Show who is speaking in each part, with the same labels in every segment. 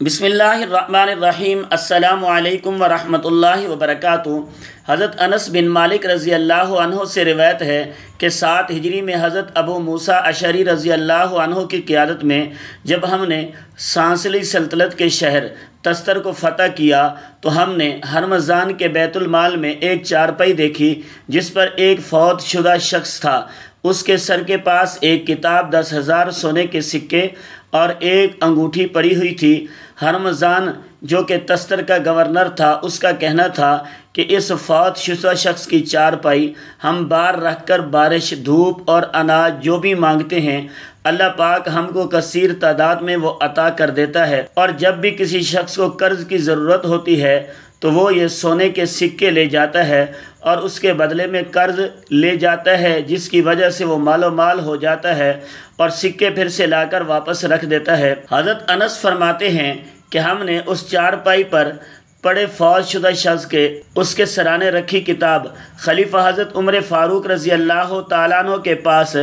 Speaker 1: بسم اللہ الرحمن الرحیم۔ السلام علیکم ورحمۃ اللہ وبرکاتہ۔ حضرت انس بن مالک رضی اللہ عنہ سے روایت ہے کہ 7 ہجری میں حضرت ابو موسیٰ اشعری رضی اللہ عنہ کی قیادت میں جب ہم نے سانسلی سلطنت کے شہر تستر کو فتح کیا تو ہم نے ہرمزان کے بیت المال میں ایک چارپائی دیکھی جس پر ایک فوت شدہ شخص تھا۔ اس کے سر کے پاس ایک کتاب 10,000 سونے کے سکے اور ایک انگوٹھی پڑی ہوئی تھی۔ ہرمزان جو کہ تستر کا گورنر تھا، اس کا کہنا تھا کہ اس فوت شدہ شخص کی چارپائی ہم بار رکھ کر بارش، دھوپ اور اناج جو بھی مانگتے ہیں اللہ پاک ہم کو کثیر تعداد میں وہ عطا کر دیتا ہے، اور جب بھی کسی شخص کو قرض کی ضرورت ہوتی ہے تو وہ یہ سونے کے سکے لے جاتا ہے اور اس کے بدلے میں قرض لے جاتا ہے، جس کی وجہ سے وہ مال و مال ہو جاتا ہے اور سکے پھر سے لا کر واپس رکھ دیتا ہے۔ حضرت انس فرماتے ہیں کہ ہم نے اس چارپائی پر پڑے فوت شدہ شخص کے اس کے سرانے رکھی کتاب خلیفہ حضرت عمر فاروق رضی اللہ تعالیٰ عنہ کے پاس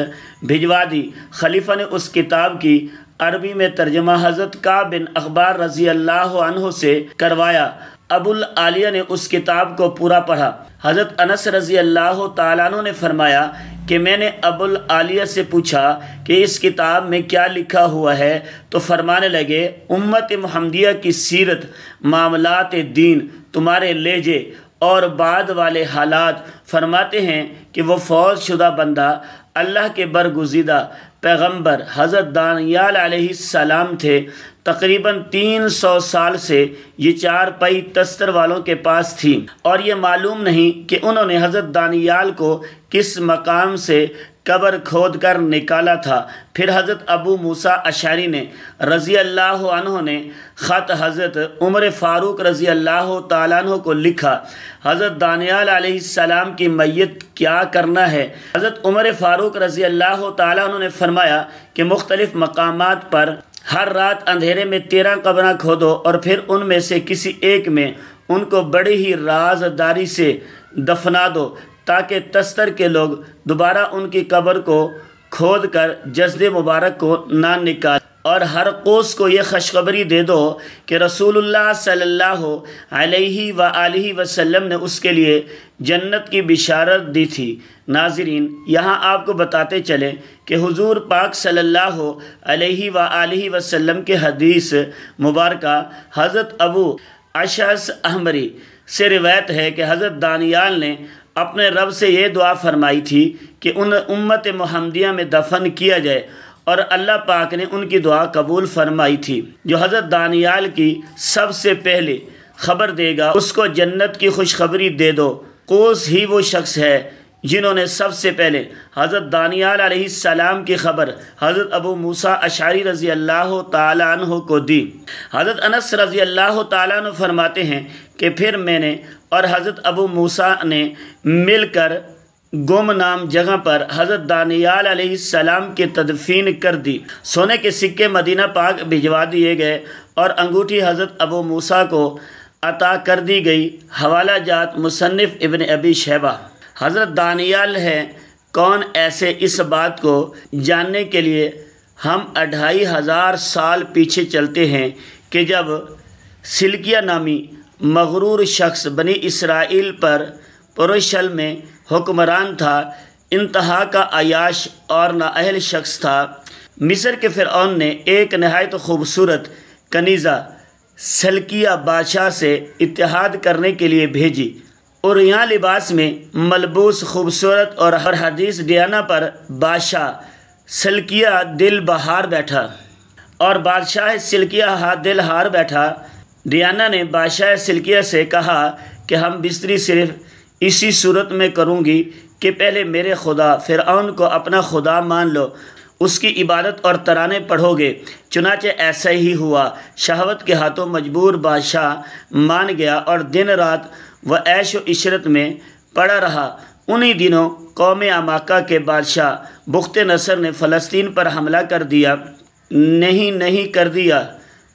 Speaker 1: بھجوا دی۔ خلیفہ نے اس کتاب کی عربی میں ترجمہ حضرت کعب بن اخبار رضی اللہ عنہ سے کروایا۔ ابو العالیہ نے اس کتاب کو پورا پڑھا۔ حضرت انس رضی اللہ تعالیٰ عنہ نے فرمایا کہ میں نے ابو العالیہ سے پوچھا کہ اس کتاب میں کیا لکھا ہوا ہے، تو فرمانے لگے امت محمدیہ کی سیرت، معاملات دین، تمہارے لہجے اور بعد والے حالات۔ فرماتے ہیں کہ وہ فوت شدہ بندہ اللہ کے برگزیدہ پیغمبر حضرت دانیال علیہ السلام تھے۔ تقریباً 300 سال سے یہ چارپائی تستر والوں کے پاس تھی، اور یہ معلوم نہیں کہ انہوں نے حضرت دانیال کو کس مقام سے قبر کھود کر نکالا تھا۔ پھر حضرت ابو موسیٰ اشعری نے رضی اللہ عنہ نے خط حضرت عمر فاروق رضی اللہ تعالیٰ عنہ کو لکھا، حضرت دانیال علیہ السلام کی میت کیا کرنا ہے؟ حضرت عمر فاروق رضی اللہ تعالیٰ عنہ نے فرمایا کہ مختلف مقامات پر ہر رات اندھیرے میں 13 قبریں کھودو اور پھر ان میں سے کسی ایک میں ان کو بڑی ہی رازداری سے دفنا دو، تاکہ تستر کے لوگ دوبارہ ان کی قبر کو کھود کر جسد مبارک کو نہ نکال، اور ہر قوس کو یہ خوشخبری دے دو کہ رسول اللہ صلی اللہ علیہ وآلہ وسلم نے اس کے لیے جنت کی بشارت دی تھی۔ ناظرین، یہاں آپ کو بتاتے چلیں کہ حضور پاک صلی اللہ علیہ وآلہ وسلم کے حدیث مبارکہ حضرت ابو اشعث احمری سے روایت ہے کہ حضرت دانیال نے اپنے رب سے یہ دعا فرمائی تھی کہ ان امت محمدیہ میں دفن کیا جائے، اور اللہ پاک نے ان کی دعا قبول فرمائی تھی۔ جو حضرت دانیال کی سب سے پہلے خبر دے گا اس کو جنت کی خوشخبری دے دو۔ قوس ہی وہ شخص ہے جنہوں نے سب سے پہلے حضرت دانیال علیہ السلام کی خبر حضرت ابو موسیٰ اشعری رضی اللہ تعالیٰ عنہ کو دی۔ حضرت انس رضی اللہ تعالیٰ عنہ فرماتے ہیں کہ پھر میں نے اور حضرت ابو موسیٰ نے مل کر گم نام جگہ پر حضرت دانیال علیہ السلام کی تدفین کر دی۔ سونے کے سکے مدینہ پاک بھجوا دیے گئے اور انگوٹھی حضرت ابو موسیٰ کو عطا کر دی گئی۔ حوالہ جات مصنف ابن ابی شیبہ۔ حضرت دانیال ہے کون ایسے؟ اس بات کو جاننے کے لیے ہم 2500 سال پیچھے چلتے ہیں کہ جب سلکیہ نامی مغرور شخص بنی اسرائیل پر پرشل میں حکمران تھا، انتہا کا عیاش اور نااہل شخص تھا۔ مصر کے فرعون نے ایک نہایت خوبصورت کنیزہ سلکیہ بادشاہ سے اتحاد کرنے کے لیے بھیجی، اور یہاں لباس میں ملبوس خوبصورت اور ہر حدیث ڈیانا پر بادشاہ سلکیہ دل بہار بیٹھا، اور بادشاہ سلکیہ دل ہار بیٹھا۔ ڈیانا نے بادشاہ سلکیہ سے کہا کہ ہم بستری صرف اسی صورت میں کروں گی کہ پہلے میرے خدا فرعون کو اپنا خدا مان لو، اس کی عبادت اور ترانے پڑھو گے۔ چنانچہ ایسا ہی ہوا۔ شہوت کے ہاتھوں مجبور بادشاہ مان گیا اور دن رات وہ عیش و عشرت میں پڑا رہا۔ انہی دنوں قوم اماکہ کے بادشاہ بخت نصر نے فلسطین پر حملہ کر دیا۔ نہیں کر دیا،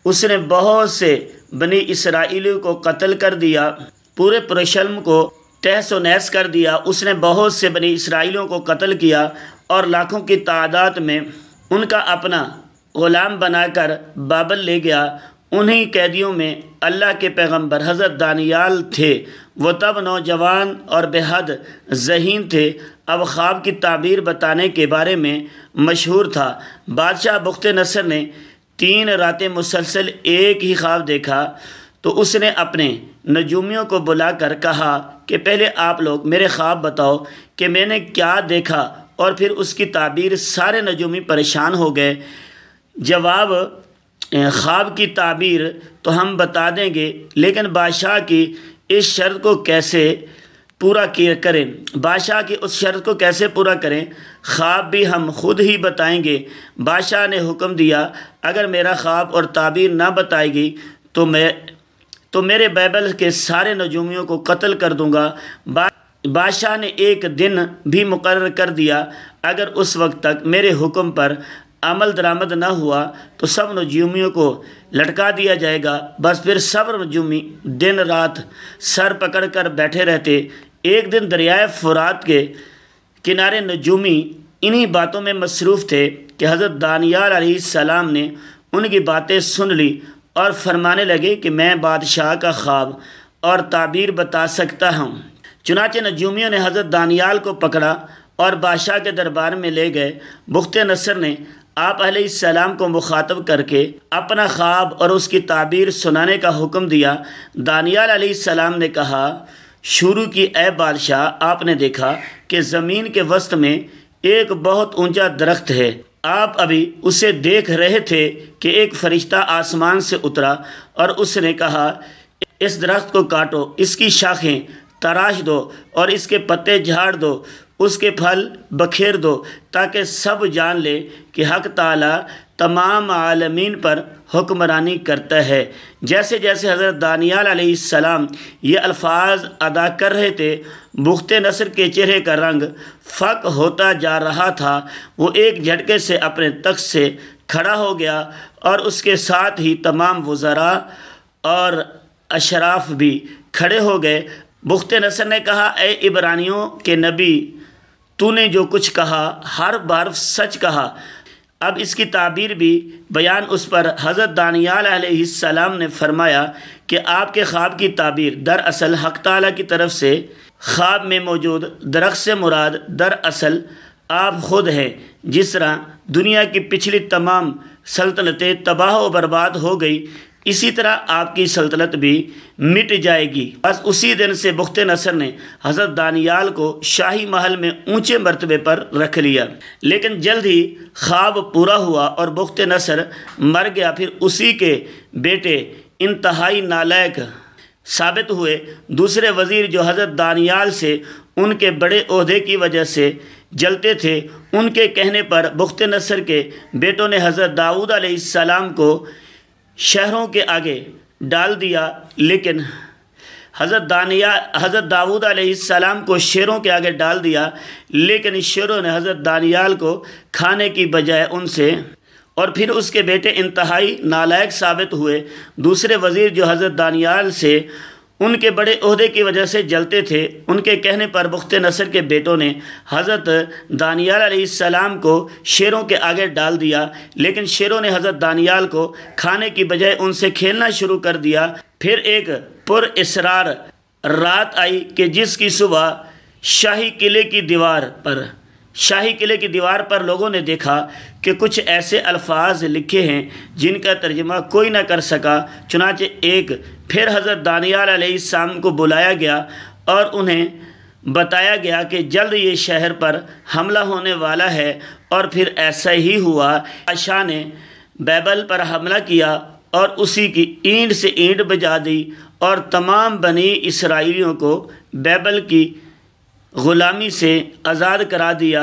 Speaker 1: اس نے بہت سے بنی اسرائیلیوں کو قتل کر دیا، پورے پرشلم کو تہس و نیس کر دیا۔ اس نے بہت سے بنی اسرائیلیوں کو قتل کیا اور لاکھوں کی تعداد میں ان کا اپنا غلام بنا کر بابل لے گیا۔ انہی قیدیوں میں اللہ کے پیغمبر حضرت دانیال تھے۔ وہ تب نوجوان اور بے حد ذہین تھے۔ اب خواب کی تعبیر بتانے کے بارے میں مشہور تھا۔ بادشاہ بخت نصر نے 3 راتیں مسلسل ایک ہی خواب دیکھا تو اس نے اپنے نجومیوں کو بلا کر کہا کہ پہلے آپ لوگ میرے خواب بتاؤ کہ میں نے کیا دیکھا، اور پھر اس کی تعبیر۔ سارے نجومی پریشان ہو گئے۔ جواب: خواب کی تعبیر تو ہم بتا دیں گے، لیکن بادشاہ کی اس شرط کو کیسے پورا کریں؟ بادشاہ کی اس شرط کو کیسے پورا کریں؟ خواب بھی ہم خود ہی بتائیں گے۔ بادشاہ نے حکم دیا، اگر میرا خواب اور تعبیر نہ بتائے گی تو میرے بائبل کے سارے نجومیوں کو قتل کر دوں گا۔ بادشاہ نے ایک دن بھی مقرر کر دیا، اگر اس وقت تک میرے حکم پر عمل درآمد نہ ہوا تو سب نجومیوں کو لٹکا دیا جائے گا۔ بس پھر سب نجومی دن رات سر پکڑ کر بیٹھے رہتے۔ ایک دن دریائے فرات کے کنارے نجومی انہی باتوں میں مصروف تھے کہ حضرت دانیال علیہ السلام نے ان کی باتیں سن لی اور فرمانے لگے کہ میں بادشاہ کا خواب اور تعبیر بتا سکتا ہوں۔ چنانچہ نجومیوں نے حضرت دانیال کو پکڑا اور بادشاہ کے دربار میں لے گئے۔ بخت نصر نے آپ علیہ السلام کو مخاطب کر کے اپنا خواب اور اس کی تعبیر سنانے کا حکم دیا۔ دانیال علیہ السلام نے کہا، شروع کی اے بادشاہ، آپ نے دیکھا کہ زمین کے وسط میں ایک بہت اونچا درخت ہے۔ آپ ابھی اسے دیکھ رہے تھے کہ ایک فرشتہ آسمان سے اترا اور اس نے کہا، اس درخت کو کاٹو، اس کی شاخیں تراش دو اور اس کے پتے جھاڑ دو، اس کے پھل بکھیر دو، تاکہ سب جان لے کہ حق تعالیٰ تمام عالمین پر حکمرانی کرتا ہے۔ جیسے جیسے حضرت دانیال علیہ السلام یہ الفاظ ادا کر رہے تھے، بخت نصر کے چہرے کا رنگ فق ہوتا جا رہا تھا۔ وہ ایک جھٹکے سے اپنے تخت سے کھڑا ہو گیا اور اس کے ساتھ ہی تمام وزراء اور اشراف بھی کھڑے ہو گئے۔ بخت نصر نے کہا، اے عبرانیوں کے نبی، تو نے جو کچھ کہا ہر بار سچ کہا۔ اب اس کی تعبیر بھی بیان اس پر حضرت دانیال علیہ السلام نے فرمایا کہ آپ کے خواب کی تعبیر دراصل حق تعالیٰ کی طرف سے، خواب میں موجود درخت سے مراد دراصل آپ خود ہیں۔ جس طرح دنیا کی پچھلی تمام سلطنتیں تباہ و برباد ہو گئی، اسی طرح آپ کی سلطنت بھی مٹ جائے گی۔ بس اسی دن سے بخت نصر نے حضرت دانیال کو شاہی محل میں اونچے مرتبے پر رکھ لیا۔ لیکن جلد ہی خواب پورا ہوا اور بخت نصر مر گیا۔ پھر اسی کے بیٹے انتہائی نالائق ثابت ہوئے۔ دوسرے وزیر جو حضرت دانیال سے ان کے بڑے عہدے کی وجہ سے جلتے تھے، ان کے کہنے پر بخت نصر کے بیٹوں نے حضرت داؤد علیہ السلام کو شہروں کے آگے ڈال دیا، لیکن حضرت داؤد علیہ السلام کو شیروں کے آگے ڈال دیا، لیکن شیروں نے حضرت دانیال کو کھانے کی بجائے ان سے، اور پھر اس کے بیٹے انتہائی نالائق ثابت ہوئے۔ دوسرے وزیر جو حضرت دانیال سے ان کے بڑے عہدے کی وجہ سے جلتے تھے، ان کے کہنے پر بخت نصر کے بیٹوں نے حضرت دانیال علیہ السلام کو شیروں کے آگے ڈال دیا، لیکن شیروں نے حضرت دانیال کو کھانے کی بجائے ان سے کھیلنا شروع کر دیا۔ پھر ایک پر اسرار رات آئی کہ جس کی صبح شاہی قلعے کی دیوار پر لوگوں نے دیکھا کہ کچھ ایسے الفاظ لکھے ہیں جن کا ترجمہ کوئی نہ کر سکا۔ چنانچہ ایک پھر حضرت دانیال علیہ السلام کو بلایا گیا اور انہیں بتایا گیا کہ جلد یہ شہر پر حملہ ہونے والا ہے، اور پھر ایسا ہی ہوا۔ بادشاہ نے بائبل پر حملہ کیا اور اسی کی اینٹ سے اینٹ بجا دی اور تمام بنی اسرائیلیوں کو بائبل کی غلامی سے آزاد کرا دیا۔